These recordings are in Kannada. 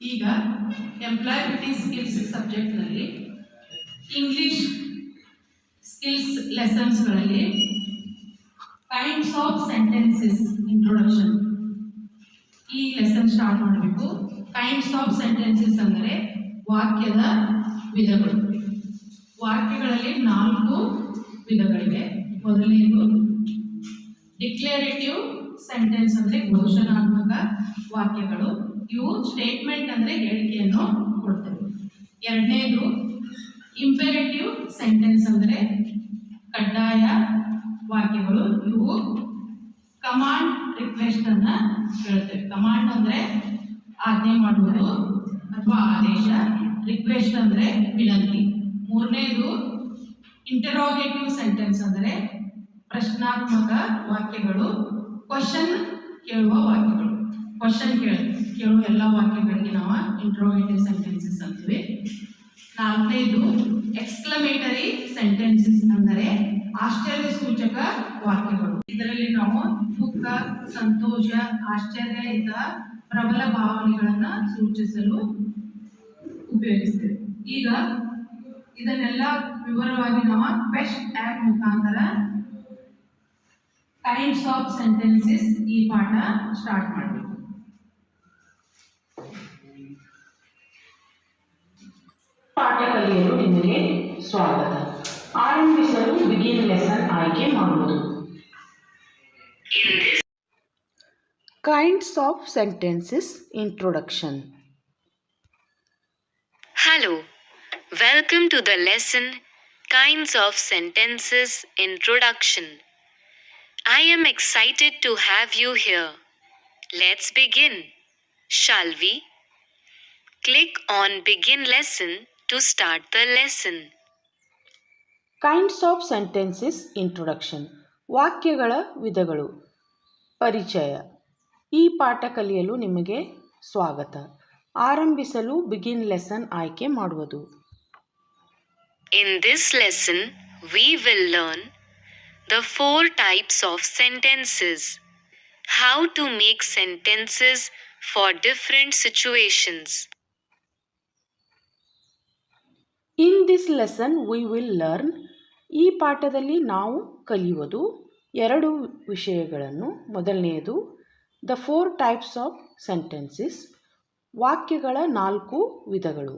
ಈಗ ಎಂಪ್ಲಾಯಬಿಲಿಟಿ ಸ್ಕಿಲ್ಸ್ ಸಬ್ಜೆಕ್ಟ್ನಲ್ಲಿ ಇಂಗ್ಲಿಷ್ ಸ್ಕಿಲ್ಸ್ ಲೆಸನ್ಸ್ಗಳಲ್ಲಿ ಕೈಂಡ್ಸ್ ಆಫ್ ಸೆಂಟೆನ್ಸಸ್ ಇಂಟ್ರೊಡಕ್ಷನ್ ಈ ಲೆಸನ್ ಸ್ಟಾರ್ಟ್ ಮಾಡಬೇಕು. ಕೈಂಡ್ಸ್ ಆಫ್ ಸೆಂಟೆನ್ಸಸ್ ಅಂದರೆ ವಾಕ್ಯದ ವಿಧಗಳು. ವಾಕ್ಯಗಳಲ್ಲಿ 4 ವಿಧಗಳಿವೆ. ಮೊದಲನೇದು ಡಿಕ್ಲರೇಟಿವ್ ಸೆಂಟೆನ್ಸ್ ಅಂದರೆ ಘೋಷಣಾತ್ಮಕ ವಾಕ್ಯಗಳು. ಇವು ಸ್ಟೇಟ್ಮೆಂಟ್ ಅಂದರೆ ಹೇಳಿಕೆಯನ್ನು ಕೊಡ್ತವೆ. ಎರಡನೇದು ಇಂಪೆರೇಟಿವ್ ಸೆಂಟೆನ್ಸ್ ಅಂದರೆ ಕಡ್ಡಾಯ ವಾಕ್ಯಗಳು. ಇವು ಕಮಾಂಡ್ ರಿಕ್ವೆಸ್ಟ್ ಅನ್ನ ಹೇಳುತ್ತವೆ. ಕಮಾಂಡ್ ಅಂದರೆ ಆಜ್ಞೆ ಮಾಡುವುದು ಅಥವಾ ಆದೇಶ, ರಿಕ್ವೆಸ್ಟ್ ಅಂದರೆ ವಿನಂತಿ. ಮೂರನೇದು ಇಂಟರೋಗೇಟಿವ್ ಸೆಂಟೆನ್ಸ್ ಅಂದರೆ ಪ್ರಶ್ನಾತ್ಮಕ ವಾಕ್ಯಗಳು, ಕ್ವಶನ್ ಕೇಳುವ ವಾಕ್ಯಗಳು. ಕ್ವಶನ್ ಕೇಳುವ ಎಲ್ಲ ವಾಕ್ಯಗಳಿಗೆ ನಾವು ಇಂಟರೋಗೇಟಿವ್ ಸೆಂಟೆನ್ಸಸ್ ಅಂತೀವಿ. ನಾಲ್ಕನೇದು ಎಕ್ಸ್ಕ್ಲಮೇಟರಿ ಸೆಂಟೆನ್ಸಸ್ ಅಂದರೆ ಆಶ್ಚರ್ಯ ಸೂಚಕ ವಾಕ್ಯಗಳು. ಇದರಲ್ಲಿ ನಾವು ದುಃಖ, ಸಂತೋಷ, ಆಶ್ಚರ್ಯ ಇಂತಹ ಪ್ರಬಲ ಭಾವನೆಗಳನ್ನು ಸೂಚಿಸಲು ಉಪಯೋಗಿಸ್ತೇವೆ. ಈಗ ಇದನ್ನೆಲ್ಲ ವಿವರವಾಗಿ ನಾವು ಬೆಸ್ಟ್ ಆ್ಯಪ್ ಮುಖಾಂತರ ಕೈಂಡ್ಸ್ ಆಫ್ ಸೆಂಟೆನ್ಸಸ್ ಈ ಪಾಠ ಸ್ಟಾರ್ಟ್ ಮಾಡಬೇಕು. ಪಾಠ ಕಲಿಯಲು ನಿಮಗೆ ಸ್ವಾಗತ. ಆರಂಭಿಸಲು ಬಿಗಿನ್ ಲೆಸನ್ ಆಯ್ಕೆ ಮಾಡುವುದು. Kinds of sentences introduction. Hello, welcome to the lesson Kinds of Sentences Introduction. I am excited to have you here. Let's begin, shall we? Click on Begin Lesson to start the lesson. Kinds of sentences introduction. ವಾಕ್ಯಗಳ ವಿಧಗಳು. ಪರಿಚಯ. ಈ ಪಾಠ ಕಲಿಯಲು ನಿಮಗೆ ಸ್ವಾಗತ. ಆರಂಭಿಸಲು ಬಿಗಿನ್ ಲೆಸನ್ ಆಯ್ಕೆ ಮಾಡುವುದು. In this lesson, we will learn the 4 types of sentences, how to make sentences for different situations. In this lesson we will learn. ಈ ಪಾಠದಲ್ಲಿ ನಾವು ಕಲಿಯುವುದು 2 ವಿಷಯಗಳನ್ನು. ಮೊದಲನೆಯದು ದ 4 types of sentences, ವಾಕ್ಯಗಳ 4 ವಿಧಗಳು.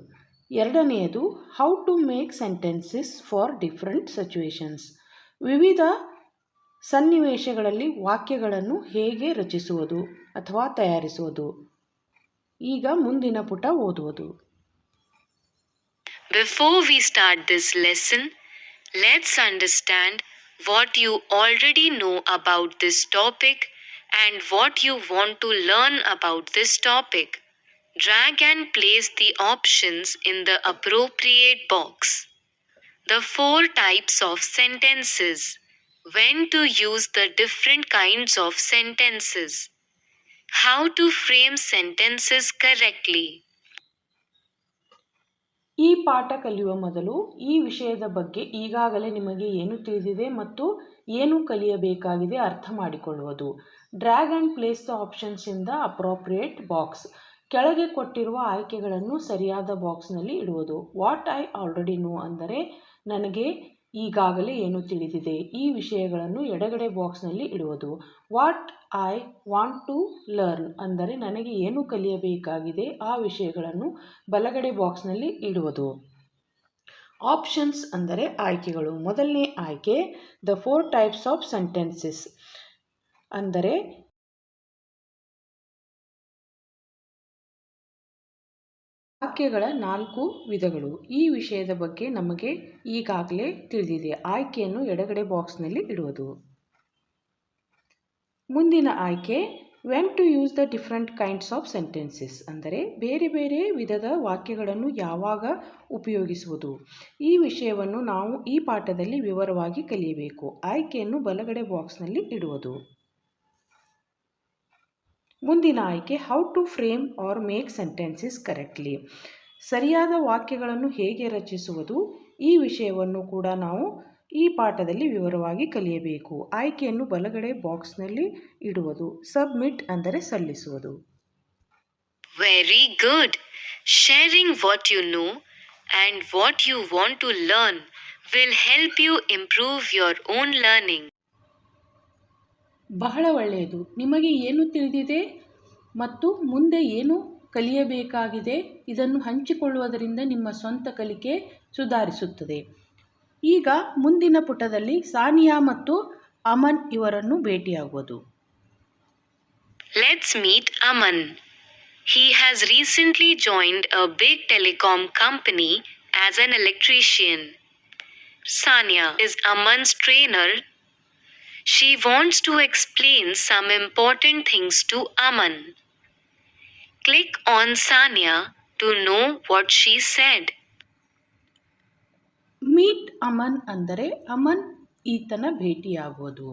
ಎರಡನೆಯದು how to make sentences for different situations, ವಿವಿಧ ಸನ್ನಿವೇಶಗಳಲ್ಲಿ ವಾಕ್ಯಗಳನ್ನು ಹೇಗೆ ರಚಿಸುವುದು ಅಥವಾ ತಯಾರಿಸುವುದು. ಈಗ ಮುಂದಿನ ಪುಟ ಓದುವುದು. Before we start this lesson, let's understand what you already know about this topic and what you want to learn about this topic. Drag and place the options in the appropriate box. The 4 types of sentences. When to use the different kinds of sentences. How to frame sentences correctly. ಈ ಪಾಠ ಕಲಿಯುವ ಮೊದಲು ಈ ವಿಷಯದ ಬಗ್ಗೆ ಈಗಾಗಲೇ ನಿಮಗೆ ಏನು ತಿಳಿದಿದೆ ಮತ್ತು ಏನು ಕಲಿಯಬೇಕಾಗಿದೆ ಅರ್ಥ ಮಾಡಿಕೊಳ್ಳುವುದು. Drag and place the options in the appropriate box. ಕೆಳಗೆ ಕೊಟ್ಟಿರುವ ಆಯ್ಕೆಗಳನ್ನು ಸರಿಯಾದ ಬಾಕ್ಸ್ನಲ್ಲಿ ಇಡುವುದು. ವಾಟ್ ಐ ಆಲ್ರೆಡಿ ನೋ ಅಂದರೆ ನನಗೆ ಈಗಾಗಲೇ ಏನು ತಿಳಿದಿದೆ. ಈ ವಿಷಯಗಳನ್ನು ಎಡಗಡೆ ಬಾಕ್ಸ್ನಲ್ಲಿ ಇಡುವುದು. What I want to learn ಅಂದರೆ ನನಗೆ ಏನು ಕಲಿಯಬೇಕಾಗಿದೆ. ಆ ವಿಷಯಗಳನ್ನು ಬಲಗಡೆ ಬಾಕ್ಸ್ನಲ್ಲಿ ಇಡುವುದು. ಆಪ್ಷನ್ಸ್ ಅಂದರೆ ಆಯ್ಕೆಗಳು. ಮೊದಲನೇ ಆಯ್ಕೆ ದ 4 types ಆಫ್ ಸೆಂಟೆನ್ಸಸ್ ಅಂದರೆ ವಾಕ್ಯಗಳ 4 ವಿಧಗಳು. ಈ ವಿಷಯದ ಬಗ್ಗೆ ನಮಗೆ ಈಗಾಗಲೇ ತಿಳಿದಿದೆ. ಆಯ್ಕೆಯನ್ನು ಎಡಗಡೆ ಬಾಕ್ಸ್ನಲ್ಲಿ ಇಡುವುದು. ಮುಂದಿನ ಆಯ್ಕೆ when to use the different kinds of sentences ಅಂದರೆ ಬೇರೆ ಬೇರೆ ವಿಧದ ವಾಕ್ಯಗಳನ್ನು ಯಾವಾಗ ಉಪಯೋಗಿಸುವುದು. ಈ ವಿಷಯವನ್ನು ನಾವು ಈ ಪಾಠದಲ್ಲಿ ವಿವರವಾಗಿ ಕಲಿಯಬೇಕು. ಆಯ್ಕೆಯನ್ನು ಬಲಗಡೆ ಬಾಕ್ಸ್ನಲ್ಲಿ ಇಡುವುದು. ಮುಂದಿನ ಆಯ್ಕೆ how to frame or make sentences correctly, ಸರಿಯಾದ ವಾಕ್ಯಗಳನ್ನು ಹೇಗೆ ರಚಿಸುವುದು. ಈ ವಿಷಯವನ್ನು ಕೂಡ ನಾವು ಈ ಪಾಠದಲ್ಲಿ ವಿವರವಾಗಿ ಕಲಿಯಬೇಕು. ಆಯ್ಕೆಯನ್ನು ಬಲಗಡೆ ಬಾಕ್ಸ್ನಲ್ಲಿ ಇಡುವುದು. ಸಬ್ಮಿಟ್ ಅಂದರೆ ಸಲ್ಲಿಸುವುದು. Very good. Sharing what you know and what you want to learn will help you improve your own learning. ಬಹಳ ಒಳ್ಳೆಯದು. ನಿಮಗೆ ಏನು ತಿಳಿದಿದೆ ಮತ್ತು ಮುಂದೆ ಏನು ಕಲಿಯಬೇಕಾಗಿದೆ ಇದನ್ನು ಹಂಚಿಕೊಳ್ಳುವುದರಿಂದ ನಿಮ್ಮ ಸ್ವಂತ ಕಲಿಕೆ ಸುಧಾರಿಸುತ್ತದೆ. ಈಗ ಮುಂದಿನ ಪುಟದಲ್ಲಿ ಸಾನಿಯಾ ಮತ್ತು ಅಮನ್ ಇವರನ್ನು ಭೇಟಿಯಾಗುವುದು. Let's meet Aman. He has recently joined a big telecom company as an electrician. Sania is Aman's trainer. She wants to explain some important things to Aman. Click on Sania to know what she said. Meet Aman ಅಂದರೆ ಅಮನ್ ಈತನ ಭೇಟಿಯಾಗುವುದು.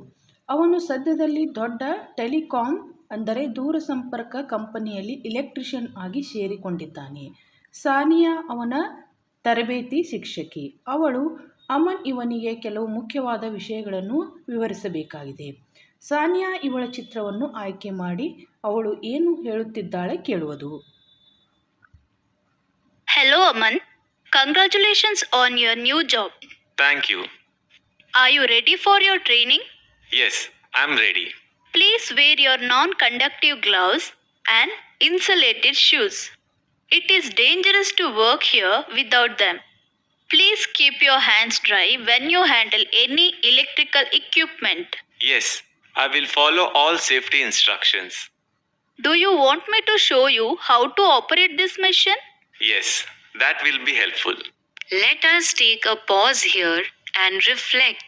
ಅವನು ಸದ್ಯದಲ್ಲಿ ದೊಡ್ಡ ಟೆಲಿಕಾಂ ಅಂದರೆ ದೂರಸಂಪರ್ಕ ಕಂಪನಿಯಲ್ಲಿ ಎಲೆಕ್ಟ್ರಿಷಿಯನ್ ಆಗಿ ಸೇರಿಕೊಂಡಿದ್ದಾನೆ. ಸಾನಿಯಾ ಅವನ ತರಬೇತಿ ಶಿಕ್ಷಕಿ. ಅವಳು ಅಮನ್ ಇವನಿಗೆ ಕೆಲವು ಮುಖ್ಯವಾದ ವಿಷಯಗಳನ್ನು ವಿವರಿಸಬೇಕಾಗಿದೆ. ಸಾನಿಯಾ ಇವಳ ಚಿತ್ರವನ್ನು ಆಯ್ಕೆ ಮಾಡಿ ಅವಳು ಏನು ಹೇಳುತ್ತಿದ್ದಾಳೆ ಕೇಳುವುದು. Hello Aman, congratulations on your new job. Thank you. Are you ready for your training? Yes, I'm ready. Please wear your non-conductive gloves and insulated shoes. It is dangerous to work here without them. Please keep your hands dry when you handle any electrical equipment. Yes, I will follow all safety instructions. Do you want me to show you how to operate this machine? Yes, that will be helpful. Let us take a pause here and reflect.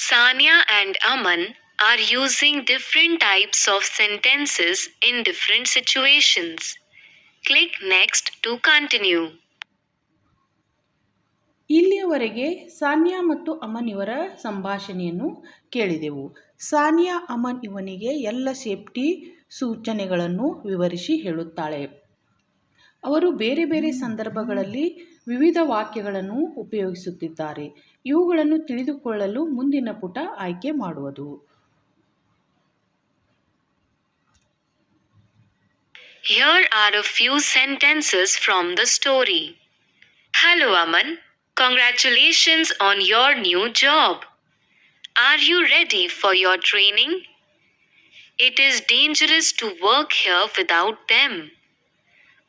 Sania and Aman are using different types of sentences in different situations. Click next to continue. ಇಲ್ಲಿಯವರೆಗೆ ಸಾನಿಯಾ ಮತ್ತು ಅಮನ್ ಇವರ ಸಂಭಾಷಣೆಯನ್ನು ಕೇಳಿದೆವು. ಸಾನಿಯಾ ಅಮನ್ ಇವನಿಗೆ ಎಲ್ಲ ಸೇಫ್ಟಿ ಸೂಚನೆಗಳನ್ನು ವಿವರಿಸಿ ಹೇಳುತ್ತಾಳೆ. ಅವರು ಬೇರೆ ಬೇರೆ ಸಂದರ್ಭಗಳಲ್ಲಿ ವಿವಿಧ ವಾಕ್ಯಗಳನ್ನು ಉಪಯೋಗಿಸುತ್ತಿದ್ದಾರೆ. ಇವುಗಳನ್ನು ತಿಳಿದುಕೊಳ್ಳಲು ಮುಂದಿನ ಪುಟ ಆಯ್ಕೆ ಮಾಡುವುದು. Here are a few sentences from the story. Hello Aman, congratulations on your new job. Are you ready for your training? It is dangerous to work here without them.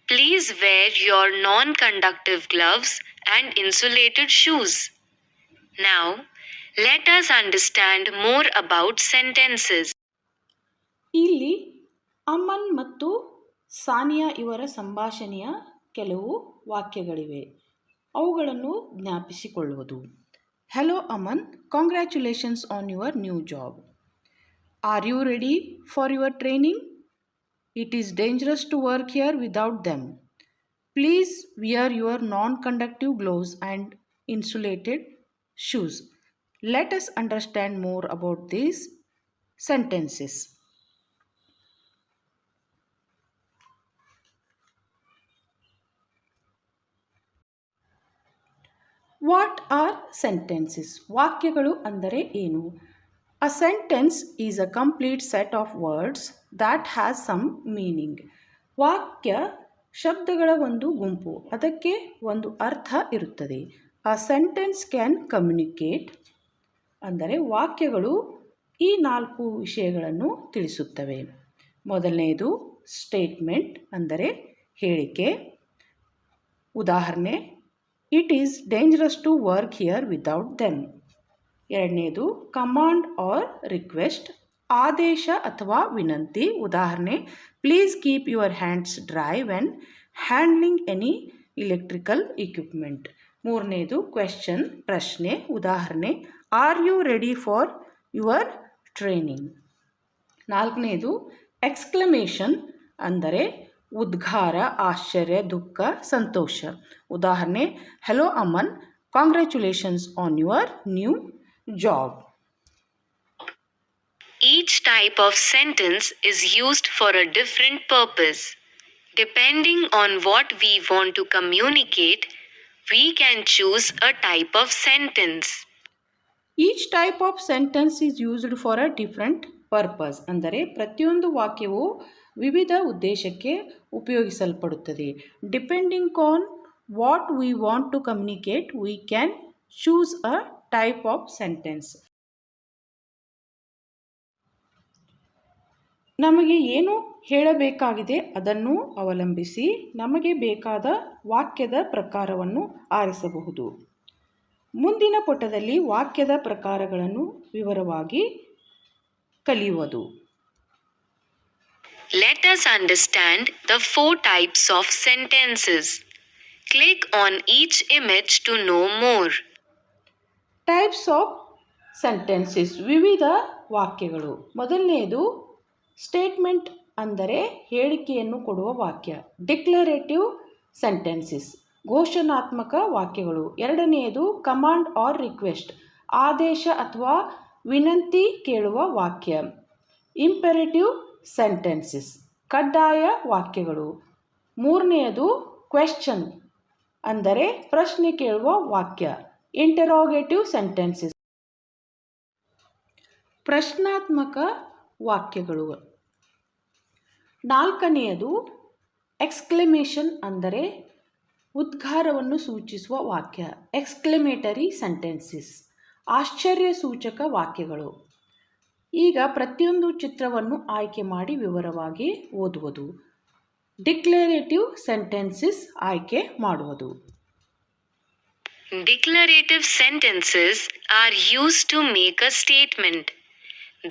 Please wear your non-conductive gloves and insulated shoes. Now, let us understand more about sentences. ಇಲ್ಲಿ ಅಮನ್ ಮತ್ತು ಸಾನಿಯಾ ಇವರ ಸಂಭಾಷಣೆಯ ಕೆಲವು ವಾಕ್ಯಗಳಿವೆ. ಅವುಗಳನ್ನು ಜ್ಞಾಪಿಸಿಕೊಳ್ಳುವುದು. Hello Aman, congratulations on your new job. Are you ready for your training? It is dangerous to work here without them. Please wear your non-conductive gloves and insulated shoes. Let us understand more about these sentences. What are sentences? ವಾಕ್ಯಗಳು ಅಂದರೆ ಏನು? A sentence is a complete set of words that has some meaning. ವಾಕ್ಯ ಶಬ್ದಗಳ ಒಂದು ಗುಂಪು, ಅದಕ್ಕೆ ಒಂದು ಅರ್ಥ ಇರುತ್ತದೆ. A sentence can communicate ಅಂದರೆ ವಾಕ್ಯಗಳು ಈ 4 ವಿಷಯಗಳನ್ನು ತಿಳಿಸುತ್ತವೆ. ಮೊದಲನೆಯದು ಸ್ಟೇಟ್ಮೆಂಟ್ ಅಂದರೆ ಹೇಳಿಕೆ. ಉದಾಹರಣೆ, it is dangerous to work here without them. ಎರಡನೇದು ಕಮಾಂಡ್ ಆರ್ ರಿಕ್ವೆಸ್ಟ್ ಆದೇಶ ಅಥವಾ ವಿನಂತಿ. ಉದಾಹರಣೆ, please keep your hands dry when handling any electrical equipment. ಮೂರನೇದು ಕ್ವೆಶ್ಚನ್ ಪ್ರಶ್ನೆ. ಉದಾಹರಣೆ, are you ready for your training. ನಾಲ್ಕನೇದು ಎಕ್ಸ್ಕ್ಲಮೇಷನ್ ಅಂದರೆ ಉದ್ಗಾರ, ಆಶ್ಚರ್ಯ, ದುಃಖ, ಸಂತೋಷ. ಉದಾಹರಣೆ, hello Aman, congratulations on your new job. Each type of sentence is used for a different purpose. Depending on what we want to communicate, we can choose a type of sentence. Each type of sentence is used for a different purpose. ಅಂದರೆ ಪ್ರತಿಯೊಂದು ವಾಕ್ಯವು ವಿವಿಧ ಉದ್ದೇಶಕ್ಕೆ ಉಪಯೋಗಿಸಲ್ಪಡುತ್ತದೆ. Depending on what we want to communicate we can choose a type of sentence. ನಮಗೆ ಏನು ಹೇಳಬೇಕಾಗಿದೆ ಅದನ್ನು ಅವಲಂಬಿಸಿ ನಮಗೆ ಬೇಕಾದ ವಾಕ್ಯದ ಪ್ರಕಾರವನ್ನು ಆರಿಸಬಹುದು. ಮುಂದಿನ ಪುಟದಲ್ಲಿ ವಾಕ್ಯದ ಪ್ರಕಾರಗಳನ್ನು ವಿವರವಾಗಿ ಕಲಿಯುವುದು. Let us understand the 4 types of sentences. Click on each image to know more. Types of sentences, ವಿವಿಧ ವಾಕ್ಯಗಳು. ಮೊದಲನೆಯದು ಸ್ಟೇಟ್ಮೆಂಟ್ ಅಂದರೆ ಹೇಳಿಕೆಯನ್ನು ಕೊಡುವ ವಾಕ್ಯ. ಡಿಕ್ಲರೇಟಿವ್ ಸೆಂಟೆನ್ಸಸ್, ಘೋಷಣಾತ್ಮಕ ವಾಕ್ಯಗಳು. ಎರಡನೆಯದು ಕಮಾಂಡ್ ಆರ್ ರಿಕ್ವೆಸ್ಟ್, ಆದೇಶ ಅಥವಾ ವಿನಂತಿ ಕೇಳುವ ವಾಕ್ಯ. ಇಂಪೆರೇಟಿವ್ ಸೆಂಟೆನ್ಸಸ್, ಕಡ್ಡಾಯ ವಾಕ್ಯಗಳು. ಮೂರನೆಯದು ಕ್ವೆಶ್ಚನ್ ಅಂದರೆ ಪ್ರಶ್ನೆ ಕೇಳುವ ವಾಕ್ಯ. ಇಂಟರೋಗೇಟಿವ್ ಸೆಂಟೆನ್ಸಸ್, ಪ್ರಶ್ನಾತ್ಮಕ ವಾಕ್ಯಗಳು. ನಾಲ್ಕನೆಯದು ಎಕ್ಸ್ಕ್ಲಮೇಷನ್ ಅಂದರೆ ಉದ್ಗಾರವನ್ನು ಸೂಚಿಸುವ ವಾಕ್ಯ. ಎಕ್ಸ್ಕ್ಲಮೇಟರಿ ಸೆಂಟೆನ್ಸಸ್, ಆಶ್ಚರ್ಯ ಸೂಚಕ ವಾಕ್ಯಗಳು. ಈಗ ಪ್ರತಿಯೊಂದು ಚಿತ್ರವನ್ನು ಆಯ್ಕೆ ಮಾಡಿ ವಿವರವಾಗಿ ಓದುವುದು. ಡಿಕ್ಲರೇಟಿವ್ ಸೆಂಟೆನ್ಸಸ್ ಆಯ್ಕೆ ಮಾಡುವುದು. Declarative sentences are used to make a statement.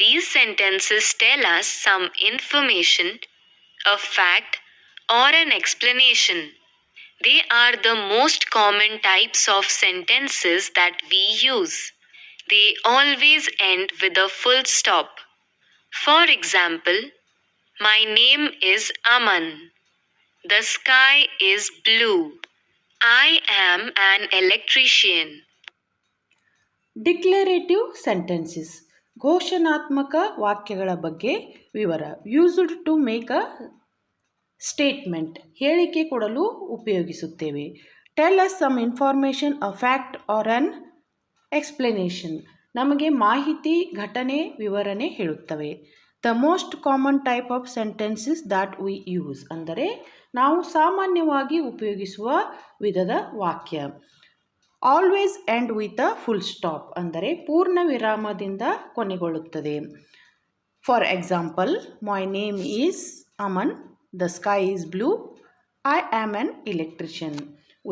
These sentences tell us some information, a fact, or an explanation. They are the most common types of sentences that we use. They always end with a full stop. For example, my name is Aman. The sky is blue. I am an electrician. Declarative sentences, ಘೋಷಣಾತ್ಮಕ ವಾಕ್ಯಗಳ ಬಗ್ಗೆ ವಿವರ. Used to make a statement, ಹೇಳಿಕೆ ಕೊಡಲು ಉಪಯೋಗಿಸುತ್ತೇವೆ. Tell us some information, a fact or an explanation, ನಮಗೆ ಮಾಹಿತಿ, ಘಟನೆ, ವಿವರಣೆ ಹೇಳುತ್ತವೆ. The most common type of sentences that we use ಅಂದರೆ ನಾವು ಸಾಮಾನ್ಯವಾಗಿ ಉಪಯೋಗಿಸುವ ವಿಧದ ವಾಕ್ಯ. Always end with a full stop ಅಂದರೆ ಪೂರ್ಣ ವಿರಾಮದಿಂದ ಕೊನೆಗೊಳ್ಳುತ್ತದೆ. For example, my name is Aman, the sky is blue, I am on electrician.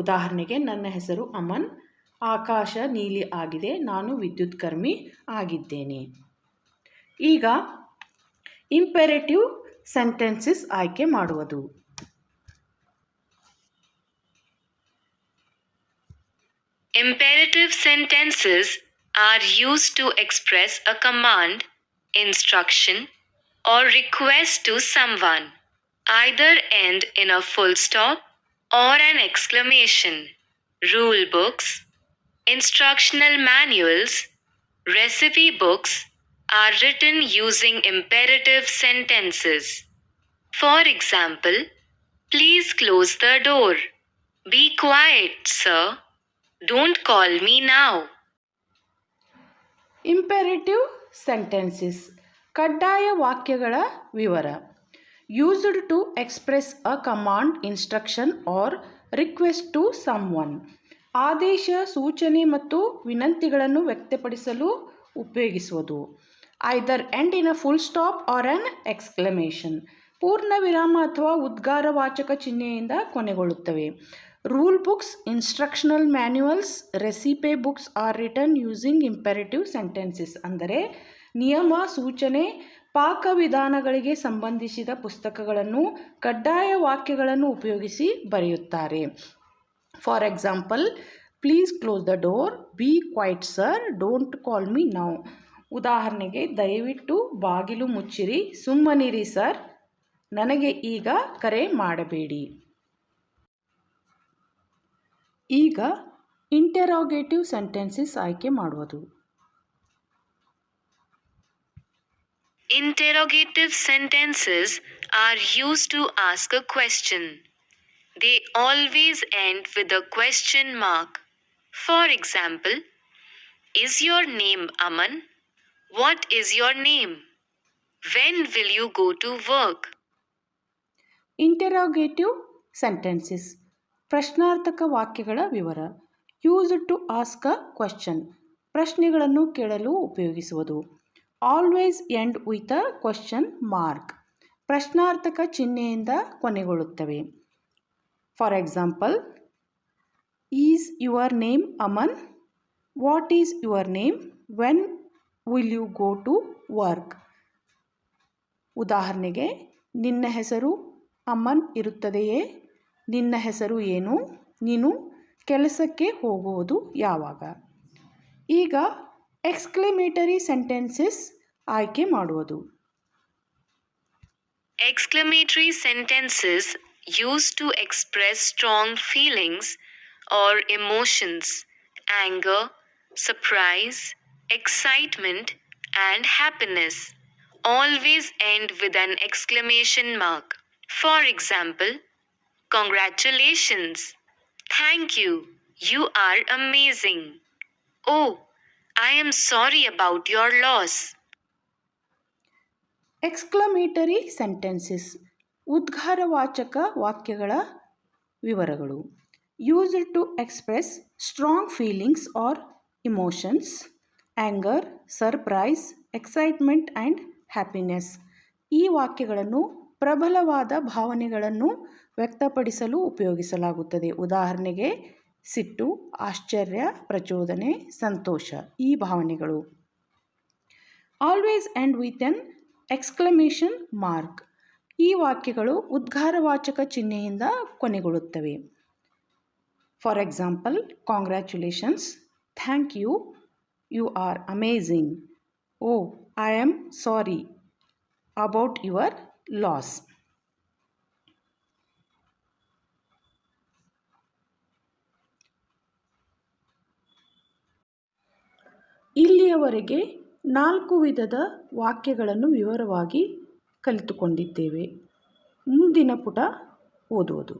ಉದಾಹರಣೆಗೆ, ನನ್ನ ಹೆಸರು ಅಮನ್, ಆಕಾಶ ನೀಲಿ ಆಗಿದೆ, ನಾನು ವಿದ್ಯುತ್ ಕರ್ಮಿ ಆಗಿದ್ದೇನೆ. ಈಗ ಇಂಪೆರೇಟಿವ್ ಸೆಂಟೆನ್ಸಸ್ ಆಯ್ಕೆ ಮಾಡುವುದು. Imperative sentences are used to express a command, instruction, or request to someone. Either end in a full stop or an exclamation. Rule books, instructional manuals, recipe books are written using imperative sentences. For example, please close the door. Be quiet, sir. Don't call me now. Imperative sentences, ಕಡ್ಡಾಯ ವಾಕ್ಯಗಳ ವಿವರ. Used to express a command, instruction or request to someone, ಆದೇಶ, ಸೂಚನೆ ಮತ್ತು ವಿನಂತಿಗಳನ್ನು ವ್ಯಕ್ತಪಡಿಸಲು ಉಪಯೋಗಿಸುವುದು. Either end in a full stop or an exclamation, ಪೂರ್ಣ ವಿರಾಮ ಅಥವಾ ಉದ್ಗಾರವಾಚಕ ಚಿಹ್ನೆಯಿಂದ ಕೊನೆಗೊಳ್ಳುತ್ತವೆ. Rule books, instructional manuals, recipe books are written using imperative sentences ಅಂದರೆ ನಿಯಮ, ಸೂಚನೆ, ಪಾಕವಿಧಾನಗಳಿಗೆ ಸಂಬಂಧಿಸಿದ ಪುಸ್ತಕಗಳನ್ನು ಕಡ್ಡಾಯ ವಾಕ್ಯಗಳನ್ನು ಉಪಯೋಗಿಸಿ ಬರೆಯುತ್ತಾರೆ. For example, please close the door, be quiet sir, don't call me now. ಉದಾಹರಣೆಗೆ, ದಯವಿಟ್ಟು ಬಾಗಿಲು ಮುಚ್ಚಿರಿ, ಸುಮ್ಮನಿರಿ ಸರ್, ನನಗೆ ಈಗ ಕರೆ ಮಾಡಬೇಡಿ. ಈಗ ಇಂಟೆರೋಗೇಟಿವ್ ಸೆಂಟೆನ್ಸಸ್ ಆಯ್ಕೆ ಮಾಡುವುದು. Interrogative sentences are used to ask a question. They always end with a question mark. For example, is your name Aman? What is your name? When will you go to work? Interrogative sentences ಪ್ರಶ್ನಾರ್ಥಕ ವಾಕ್ಯಗಳ ವಿವರ. Use to ask a question ಪ್ರಶ್ನೆಗಳನ್ನು ಕೇಳಲು ಉಪಯೋಗಿಸುವುದು. Always end with a question mark ಪ್ರಶ್ನಾರ್ಥಕ ಚಿಹ್ನೆಯಿಂದ ಕೊನೆಗೊಳ್ಳುತ್ತವೆ. For example, is your name Aman? What is your name? When will you go to work? ಉದಾಹರಣೆಗೆ, ನಿನ್ನ ಹೆಸರು ಅಮನ್ ಇರುತ್ತದೆಯೇ? ನಿನ್ನ ಹೆಸರು ಏನು? ನೀನು ಕೆಲಸಕ್ಕೆ ಹೋಗುವುದು ಯಾವಾಗ? ಈಗ ಎಕ್ಸ್ಕ್ಲಮೇಟರಿ ಸೆಂಟೆನ್ಸಸ್ ಆಯ್ಕೆ ಮಾಡುವುದು. Exclamatory sentences used to express strong feelings or emotions, anger, surprise, excitement, and happiness. Always end with an exclamation mark. For example, congratulations. Thank you. You are amazing. Oh, I am sorry about your loss. Exclamatory sentences ಉದ್ಗಾರವಾಚಕ ವಾಕ್ಯಗಳ ವಿವರಗಳು. Use to express strong feelings or emotions, anger, surprise, excitement and happiness. ಈ ವಾಕ್ಯಗಳನ್ನು ಪ್ರಬಲವಾದ ಭಾವನೆಗಳನ್ನು ವ್ಯಕ್ತಪಡಿಸಲು ಉಪಯೋಗಿಸಲಾಗುತ್ತದೆ. ಉದಾಹರಣೆಗೆ, ಸಿಟ್ಟು, ಆಶ್ಚರ್ಯ, ಪ್ರಚೋದನೆ, ಸಂತೋಷ ಈ ಭಾವನೆಗಳು. Always end with an exclamation mark ಈ ವಾಕ್ಯಗಳು ಉದ್ಗಾರವಾಚಕ ಚಿಹ್ನೆಯಿಂದ ಕೊನೆಗೊಳ್ಳುತ್ತವೆ. For example, congratulations, thank you, you are amazing, oh I am sorry about your loss. ಇಲ್ಲಿಯವರೆಗೆ 4 ವಿಧದ ವಾಕ್ಯಗಳನ್ನು ವಿವರವಾಗಿ ಕಲಿತುಕೊಂಡಿದ್ದೇವೆ. ಮುಂದಿನ ಪುಟ ಓದುವುದು.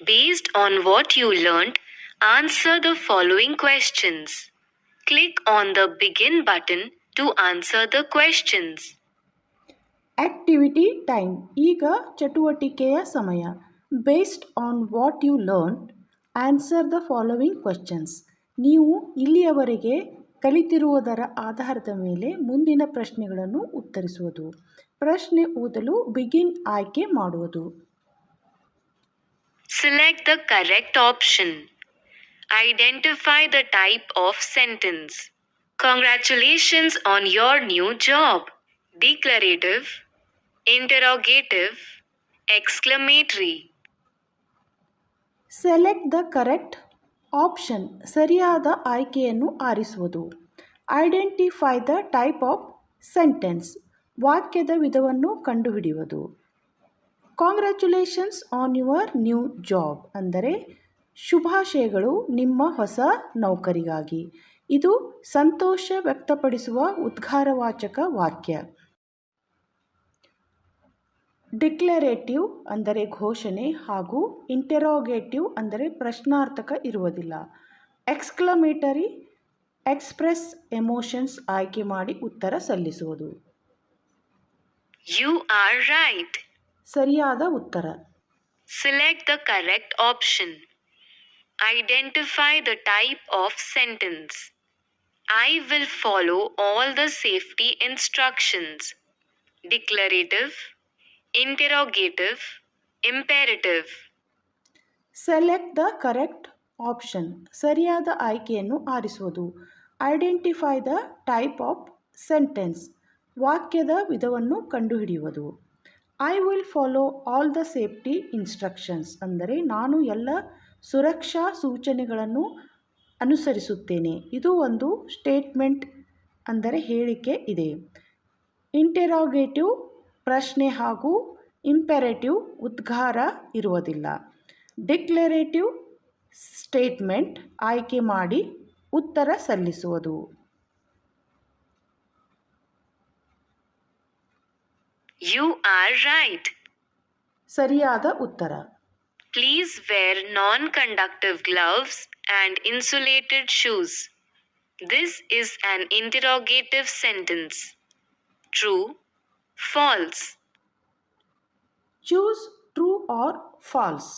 Based on what you learned, answer the following questions. Click on the Begin button to answer the questions. Activity time ಈಗ ಚಟುವಟಿಕೆಯ ಸಮಯ. Based on what you learned, answer the following questions. ನೀವು ಇಲ್ಲಿಯವರೆಗೆ ಕಲಿತಿರುವುದರ ಆಧಾರದ ಮೇಲೆ ಮುಂದಿನ ಪ್ರಶ್ನೆಗಳನ್ನು ಉತ್ತರಿಸುವುದು. ಪ್ರಶ್ನೆ ಓದಲು ಬಿಗಿನ್ ಆಯ್ಕೆ ಮಾಡುವುದು. Select the correct option. Identify the type of sentence. Congratulations on your new job. Declarative, interrogative, exclamatory. Select the correct option ಸರಿಯಾದ ಆಯ್ಕೆಯನ್ನು ಆರಿಸುವುದು. Identify the type of sentence ವಾಕ್ಯದ ವಿಧವನ್ನು ಕಂಡುಹಿಡಿಯುವುದು. Congratulations on your new job ಅಂದರೆ ಶುಭಾಶಯಗಳು ನಿಮ್ಮ ಹೊಸ ನೌಕರಿಗಾಗಿ. ಇದು ಸಂತೋಷ ವ್ಯಕ್ತಪಡಿಸುವ ಉದ್ಗಾರವಾಚಕ ವಾಕ್ಯ. ಡಿಕ್ಲರೇಟಿವ್ ಅಂದರೆ ಘೋಷಣೆ ಹಾಗೂ ಇಂಟೆರೋಗೇಟಿವ್ ಅಂದರೆ ಪ್ರಶ್ನಾರ್ಥಕ ಇರುವುದಿಲ್ಲ. ಎಕ್ಸ್ಕ್ಲಮೇಟರಿ ಎಕ್ಸ್ಪ್ರೆಸ್ ಎಮೋಷನ್ಸ್ ಆಯ್ಕೆ ಮಾಡಿ ಉತ್ತರ ಸಲ್ಲಿಸುವುದು. You are right. ಸರಿಯಾದ ಉತ್ತರ. Select the correct option. Identify the type of sentence. I will follow all the safety instructions. Declarative, interrogative, imperative. Select the correct option ಸರಿಯಾದ ಆಯ್ಕೆಯನ್ನು ಆರಿಸುವುದು. Identify the type of sentence ವಾಕ್ಯದ ವಿಧವನ್ನು ಕಂಡುಹಿಡಿಯುವುದು. I will follow all the safety instructions ಅಂದರೆ ನಾನು ಎಲ್ಲ ಸುರಕ್ಷಾ ಸೂಚನೆಗಳನ್ನು ಅನುಸರಿಸುತ್ತೇನೆ. ಇದು ಒಂದು ಸ್ಟೇಟ್ಮೆಂಟ್ ಅಂದರೆ ಹೇಳಿಕೆ ಇದೆ. ಇಂಟೆರೋಗೇಟಿವ್ ಪ್ರಶ್ನೆ ಹಾಗೂ ಇಂಪೆರೇಟಿವ್ ಉದ್ಗಾರ ಇರುವುದಿಲ್ಲ. ಡಿಕ್ಲರೇಟಿವ್ ಸ್ಟೇಟ್ಮೆಂಟ್ ಆಯ್ಕೆ ಮಾಡಿ ಉತ್ತರ ಸಲ್ಲಿಸುವುದು. You are right. ಸರಿಯಾದ ಉತ್ತರ. Please wear non-conductive gloves and insulated shoes. This is an interrogative sentence. True, false. Choose true or false.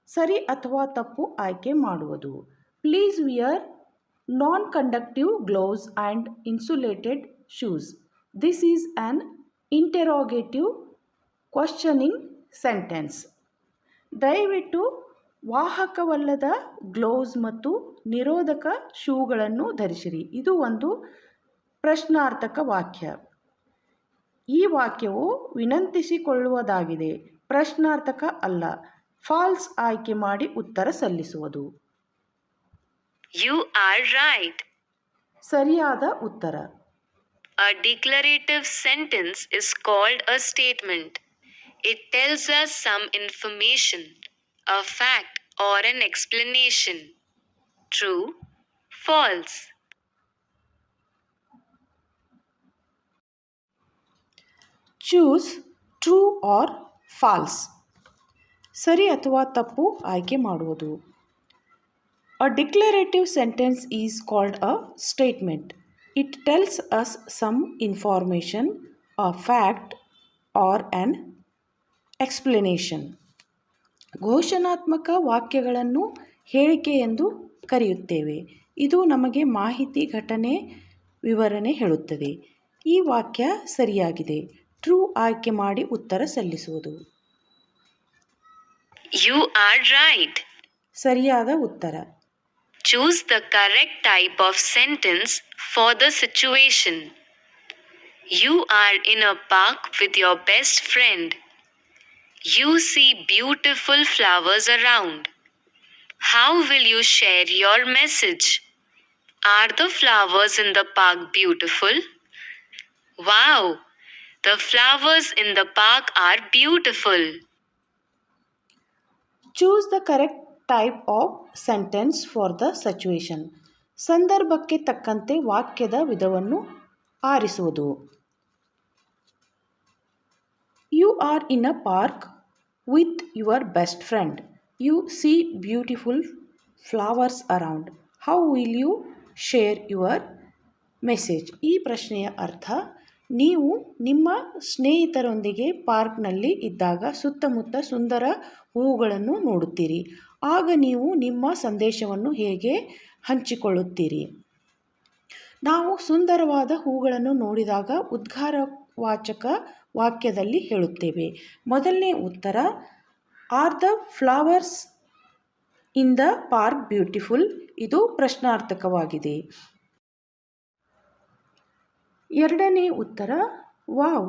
ಸರಿ ಅಥವಾ ತಪ್ಪು ಆಯ್ಕೆ ಮಾಡುವುದು. Please wear non conductive gloves and insulated shoes. This is an interrogative questioning sentence. ದಯವಿಟ್ಟು ವಾಹಕವಲ್ಲದ ಗ್ಲೌಸ್ ಮತ್ತು ನಿರೋಧಕ ಶೂಗಳನ್ನು ಧರಿಸಿರಿ. ಇದು ಒಂದು ಪ್ರಶ್ನಾರ್ಥಕ ವಾಕ್ಯ. ಈ ವಾಕ್ಯವು ವಿನಂತಿಸಿಕೊಳ್ಳುವುದಾಗಿದೆ, ಪ್ರಶ್ನಾರ್ಥಕ ಅಲ್ಲ. ಫಾಲ್ಸ್ ಆಯ್ಕೆ ಮಾಡಿ ಉತ್ತರ ಸಲ್ಲಿಸುವುದು. You are right. ಸರಿಯಾದ ಉತ್ತರ. A declarative sentence is called a statement. It tells us some information, a fact, or an explanation. True, false. Choose true or false. ಸರಿ ಅಥವಾ ತಪ್ಪು ಆಯ್ಕೆ ಮಾಡುವುದು. A declarative sentence is called a statement. It tells us some information, a fact, or an explanation. ಘೋಷಣಾತ್ಮಕ ವಾಕ್ಯಗಳನ್ನು ಹೇಳಿಕೆ ಎಂದು ಕರೆಯುತ್ತೇವೆ. ಇದು ನಮಗೆ ಮಾಹಿತಿ, ಘಟನೆ, ವಿವರಣೆ ಹೇಳುತ್ತದೆ. ಈ ವಾಕ್ಯ ಸರಿಯಾಗಿದೆ. ಟ್ರೂ ಆಯ್ಕೆ ಮಾಡಿ ಉತ್ತರ ಸಲ್ಲಿಸುವುದು. You are right. ಸರಿಯಾದ ಉತ್ತರ. Choose the correct type of sentence for the situation. You are in a park with your best friend. You see beautiful flowers around. How will you share your message? Are the flowers in the park beautiful? Wow! The flowers in the park are beautiful. Choose the correct type of sentence for the situation. ಸಂದರ್ಭಕ್ಕೆ ತಕ್ಕಂತೆ ವಾಕ್ಯದ ವಿಧವನ್ನು ಆರಿಸುವುದು. You are in a park with your best friend. You see beautiful flowers around. How will you share your message? ಈ ಪ್ರಶ್ನೆಯ ಅರ್ಥ: ನೀವು ನಿಮ್ಮ ಸ್ನೇಹಿತರೊಂದಿಗೆ ಪಾರ್ಕ್ನಲ್ಲಿ ಇದ್ದಾಗ ಸುತ್ತಮುತ್ತ ಸುಂದರ ಹೂವುಗಳನ್ನು ನೋಡುತ್ತೀರಿ. ಆಗ ನೀವು ನಿಮ್ಮ ಸಂದೇಶವನ್ನು ಹೇಗೆ ಹಂಚಿಕೊಳ್ಳುತ್ತೀರಿ? ನಾವು ಸುಂದರವಾದ ಹೂಗಳನ್ನು ನೋಡಿದಾಗ ಉದ್ಗಾರವಾಚಕ ವಾಕ್ಯದಲ್ಲಿ ಹೇಳುತ್ತೇವೆ. ಮೊದಲನೇ ಉತ್ತರ: are the flowers in the park beautiful? ಇದು ಪ್ರಶ್ನಾರ್ಥಕವಾಗಿದೆ. ಎರಡನೇ ಉತ್ತರ: wow,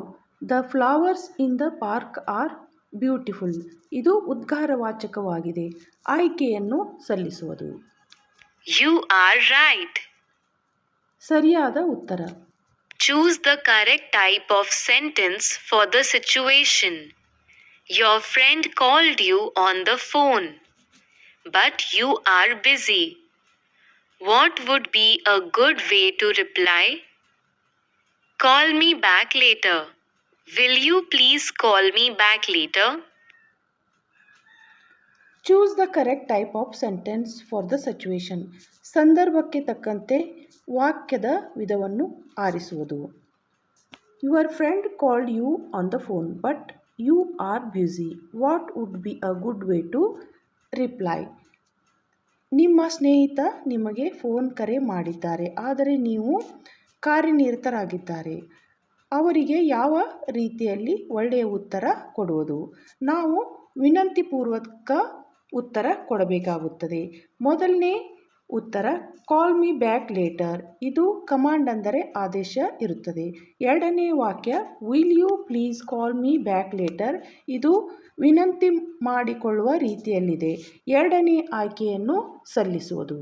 the flowers in the park R beautiful. ಇದು ಉದ್ಗಾರವಾಚಕವಾಗಿದೆ. ಆಯ್ಕೆಯನ್ನು ಸಲ್ಲಿಸುವುದು. You are right. ಸರಿಯಾದ ಉತ್ತರ. Choose the correct type of sentence for the situation. Your friend called you on the phone, but you are busy. What would be a good way to reply? Call me back later. Will you please call me back later? Choose the correct type of sentence for the situation. ಸಂದರ್ಭಕ್ಕೆ ತಕ್ಕಂತೆ ವಾಕ್ಯದ ವಿಧವನ್ನು ಆರಿಸುವುದು. Your friend called you on the phone but you are busy. What would be a good way to reply? ನಿಮ್ಮ ಸ್ನೇಹಿತ ನಿಮಗೆ ಫೋನ್ ಕರೆ ಮಾಡಿದ್ದಾರೆ, ಆದರೆ ನೀವು ಕಾರ್ಯನಿರತರಾಗಿದ್ದಾರೆ. ಅವರಿಗೆ ಯಾವ ರೀತಿಯಲ್ಲಿ ಒಳ್ಳೆಯ ಉತ್ತರ ಕೊಡುವುದು? ನಾವು ವಿನಂತಿಪೂರ್ವಕ ಉತ್ತರ ಕೊಡಬೇಕಾಗುತ್ತದೆ. ಮೊದಲನೇ ಉತ್ತರ: ಕಾಲ್ ಮಿ ಬ್ಯಾಕ್ ಲೇಟರ್. ಇದು ಕಮಾಂಡ್ ಅಂದರೆ ಆದೇಶ ಇರುತ್ತದೆ. ಎರಡನೇ ವಾಕ್ಯ: will you please call me back later. ಇದು ವಿನಂತಿ ಮಾಡಿಕೊಳ್ಳುವ ರೀತಿಯಲ್ಲಿದೆ. ಎರಡನೇ ಆಯ್ಕೆಯನ್ನು ಸಲ್ಲಿಸುವುದು.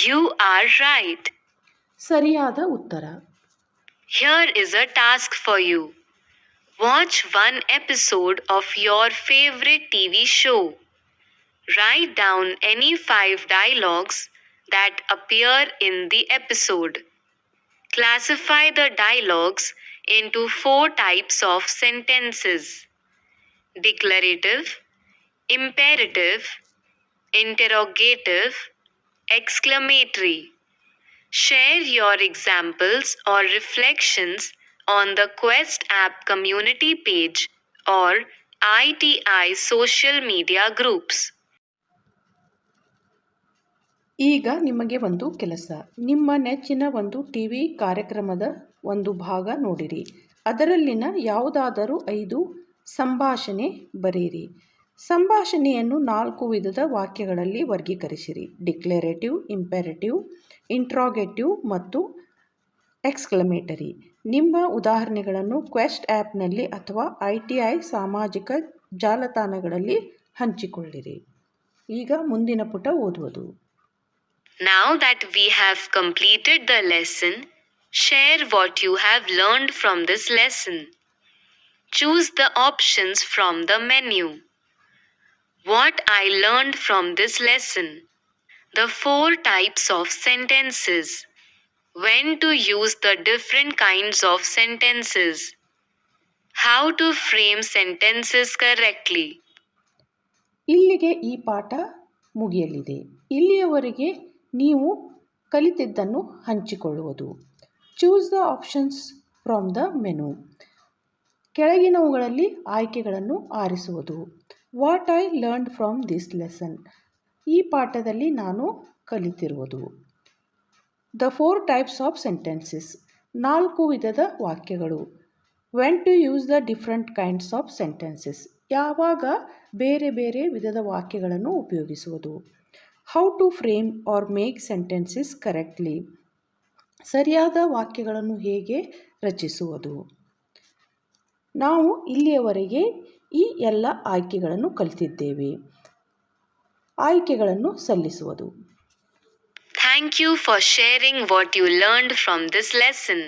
You are right. ಸರಿಯಾದ ಉತ್ತರ. Here is a task for you. Watch one episode of your favorite TV show. Write down any 5 dialogues that appear in the episode. Classify the dialogues into 4 types of sentences: declarative, imperative, interrogative, exclamatory. Share your examples or reflections on the Quest app community page or ITI social media groups. ಈಗ ನಿಮಗೆ ಒಂದು ಕೆಲಸ. ನಿಮ್ಮ ನೆಚ್ಚಿನ ಒಂದು TV ಕಾರ್ಯಕ್ರಮದ ಒಂದು ಭಾಗ ನೋಡಿರಿ. ಅದರಲ್ಲಿನ ಯಾವುದಾದರೂ 5 ಸಂಭಾಷಣೆ ಬರೆಯಿರಿ. ಸಂಭಾಷಣೆಯನ್ನು 4 ವಿಧದ ವಾಕ್ಯಗಳಲ್ಲಿ ವರ್ಗೀಕರಿಸಿರಿ. ಡಿಕ್ಲರೇಟಿವ್, ಇಂಪೆರೇಟಿವ್, ಇಂಟ್ರಾಗೇಟಿವ್ ಮತ್ತು ಎಕ್ಸ್ಕ್ಲಮೇಟರಿ. ನಿಮ್ಮ ಉದಾಹರಣೆಗಳನ್ನು ಕ್ವೆಸ್ಟ್ ಆ್ಯಪ್ನಲ್ಲಿ ಅಥವಾ ITI ಸಾಮಾಜಿಕ ಜಾಲತಾಣಗಳಲ್ಲಿ ಹಂಚಿಕೊಳ್ಳಿರಿ. ಈಗ ಮುಂದಿನ ಪುಟ ಓದುವುದು. Now that we have completed the lesson, share what you have learned from this lesson. Choose the options from the menu. What I learned from this lesson. The 4 types of sentences. When to use the different kinds of sentences. How to frame sentences correctly. ಇಲ್ಲಿಗೆ ಈ ಪಾಠ ಮುಗಿಯಲಿದೆ. ಇಲ್ಲಿಯವರೆಗೆ ನೀವು ಕಲಿತಿದ್ದನ್ನು ಹಂಚಿಕೊಳ್ಳುವುದು. Choose the options from the menu. ಕೆಳಗಿನವುಗಳಲ್ಲಿ ಆಯ್ಕೆಗಳನ್ನು ಆರಿಸುವುದು. What I learned from this lesson. ಈ ಪಾಠದಲ್ಲಿ ನಾನು ಕಲಿತಿರುವುದು. The 4 types of sentences. 4 ವಿಧದ ವಾಕ್ಯಗಳು. When to use the different kinds of sentences. ಯಾವಾಗ ಬೇರೆ ಬೇರೆ ವಿಧದ ವಾಕ್ಯಗಳನ್ನು ಉಪಯೋಗಿಸುವುದು. How to frame or make sentences correctly. ಸರಿಯಾದ ವಾಕ್ಯಗಳನ್ನು ಹೇಗೆ ರಚಿಸುವುದು. ನಾವು ಇಲ್ಲಿಯವರೆಗೆ ಈ ಎಲ್ಲ ಆಯ್ಕೆಗಳನ್ನು ಕಲಿತಿದ್ದೇವೆ. ಆಯ್ಕೆಗಳನ್ನು ಸಲ್ಲಿಸುವುದು. Thank you for sharing what you learned from this lesson.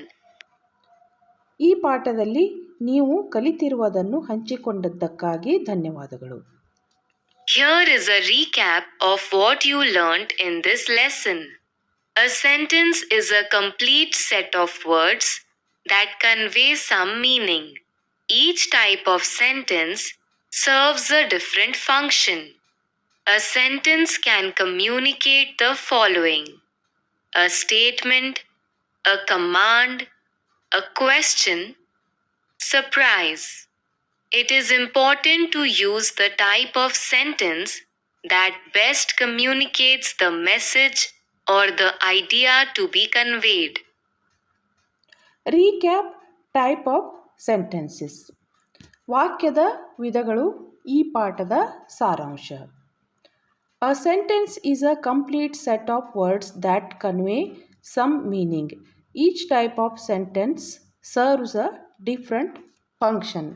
ಈ ಪಾಠದಲ್ಲಿ ನೀವು ಕಲಿತಿರುವುದನ್ನು ಹಂಚಿಕೊಂಡದ್ದಕ್ಕಾಗಿ ಧನ್ಯವಾದಗಳು. Here is a recap of what you learned in this lesson. A sentence is a complete set of words that convey some meaning. Each type of sentence serves a different function. A sentence can communicate the following: a statement, a command, a question, surprise. It is important to use the type of sentence that best communicates the message or the idea to be conveyed. Recap type of sentences. ವಾಕ್ಯದ ವಿಧಗಳು ಈ ಪಾಠದ ಸಾರಾಂಶ. A sentence is a complete set of words that convey some meaning. Each type of sentence serves a different function.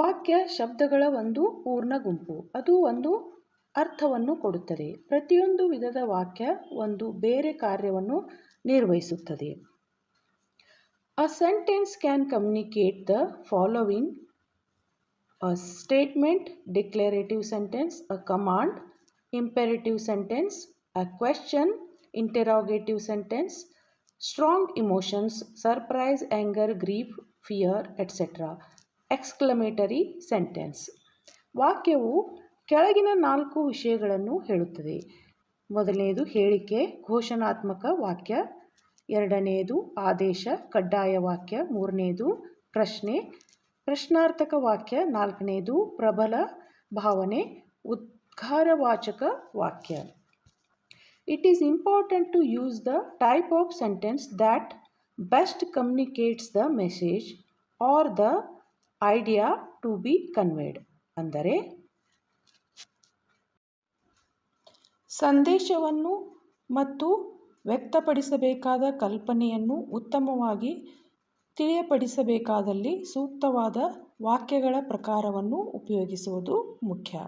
ವಾಕ್ಯ ಶಬ್ದಗಳ ಒಂದು ಪೂರ್ಣ ಗುಂಪು. ಅದು ಒಂದು ಅರ್ಥವನ್ನು ಕೊಡುತ್ತದೆ. ಪ್ರತಿಯೊಂದು ವಿಧದ ವಾಕ್ಯ ಒಂದು ಬೇರೆ ಕಾರ್ಯವನ್ನು ನಿರ್ವಹಿಸುತ್ತದೆ. A sentence can communicate the following: a statement, declarative sentence, a command, imperative sentence, a question, interrogative sentence, strong emotions, surprise, anger, grief, fear, etc. exclamatory sentence. ವಾಕ್ಯವು ಕೆಳಗಿನ 4 ವಿಷಯಗಳನ್ನು ಹೇಳುತ್ತದೆ. ಮೊದಲನೆಯದು ಹೇಳಿಕೆ, ಘೋಷಣಾತ್ಮಕ ವಾಕ್ಯ. ಎರಡನೆಯದು ಆದೇಶ, ಕಡ್ಡಾಯ ವಾಕ್ಯ. ಮೂರನೆಯದು ಪ್ರಶ್ನೆ, ಪ್ರಶ್ನಾರ್ಥಕ ವಾಕ್ಯ. ನಾಲ್ಕನೆಯದು ಪ್ರಬಲ ಭಾವನೆ, ಉದ್ಗಾರವಾಚಕ ವಾಕ್ಯ. It is important to use the type of sentence that best communicates the message or the idea to be conveyed. ಅಂದರೆ ಸಂದೇಶವನ್ನು ಮತ್ತು ವ್ಯಕ್ತಪಡಿಸಬೇಕಾದ ಕಲ್ಪನೆಯನ್ನು ಉತ್ತಮವಾಗಿ ತಿಳಿಯಪಡಿಸಬೇಕಾದಲ್ಲಿ ಸೂಕ್ತವಾದ ವಾಕ್ಯಗಳ ಪ್ರಕಾರವನ್ನು ಉಪಯೋಗಿಸುವುದು ಮುಖ್ಯ.